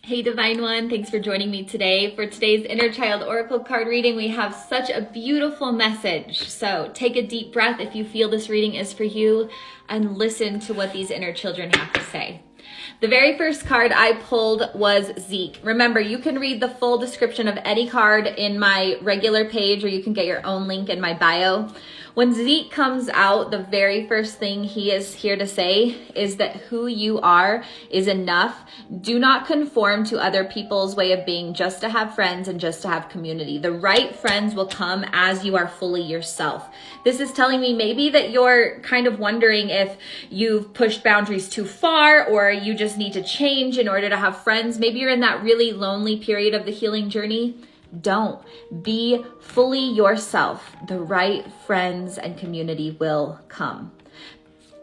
Hey Divine One, thanks for joining me today. For today's Inner Child Oracle card reading, we have such a beautiful message. So take a deep breath if you feel this reading is for you and listen to what these inner children have to say. The very first card I pulled was Zeke. Remember, you can read the full description of any card in my regular page, or you can get your own link in my bio. When Zeke comes out, the very first thing he is here to say is that who you are is enough. Do not conform to other people's way of being just to have friends and just to have community. The right friends will come as you are fully yourself. This is telling me maybe that you're kind of wondering if you've pushed boundaries too far, or you just need to change in order to have friends. Maybe you're in that really lonely period of the healing journey. Don't. Be fully yourself. The right friends and community will come.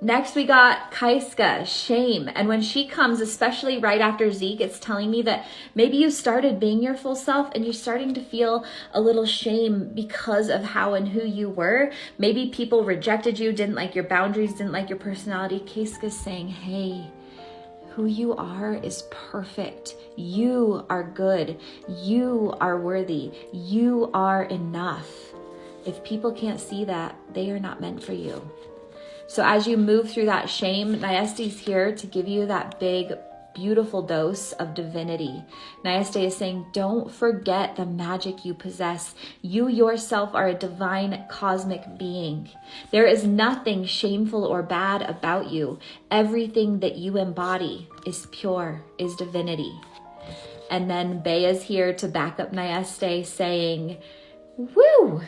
Next, we got Kaiska, shame. And when she comes, especially right after Zeke, it's telling me that maybe you started being your full self and you're starting to feel a little shame because of how and who you were. Maybe people rejected you, didn't like your boundaries, didn't like your personality. Kaiska's saying, hey, who you are is perfect. You are good. You are worthy. You are enough. If people can't see that, they are not meant for you. So as you move through that shame, Nayeste is here to give you that big, beautiful dose of divinity. Nayeste is saying, don't forget the magic you possess. You yourself are a divine cosmic being. There is nothing shameful or bad about you. Everything that you embody is pure, is divinity. And then Bea is here to back up Nayeste, saying, woo!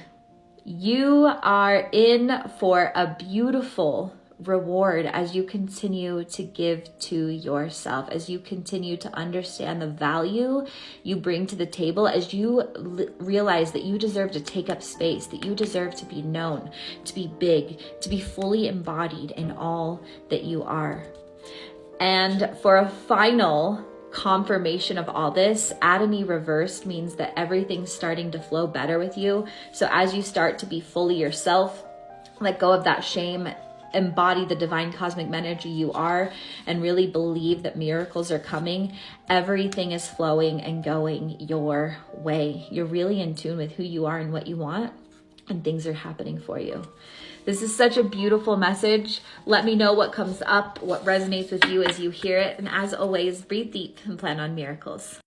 You are in for a beautiful reward as you continue to give to yourself, as you continue to understand the value you bring to the table, as you realize that you deserve to take up space, that you deserve to be known, to be big, to be fully embodied in all that you are. And for a final confirmation of all this, Adami reversed means that everything's starting to flow better with you. So as you start to be fully yourself, let go of that shame, embody the divine cosmic energy you are, and really believe that miracles are coming, everything is flowing and going your way. You're really in tune with who you are and what you want, and things are happening for you. This is such a beautiful message. Let me know what comes up, what resonates with you as you hear it. And as always, breathe deep and plan on miracles.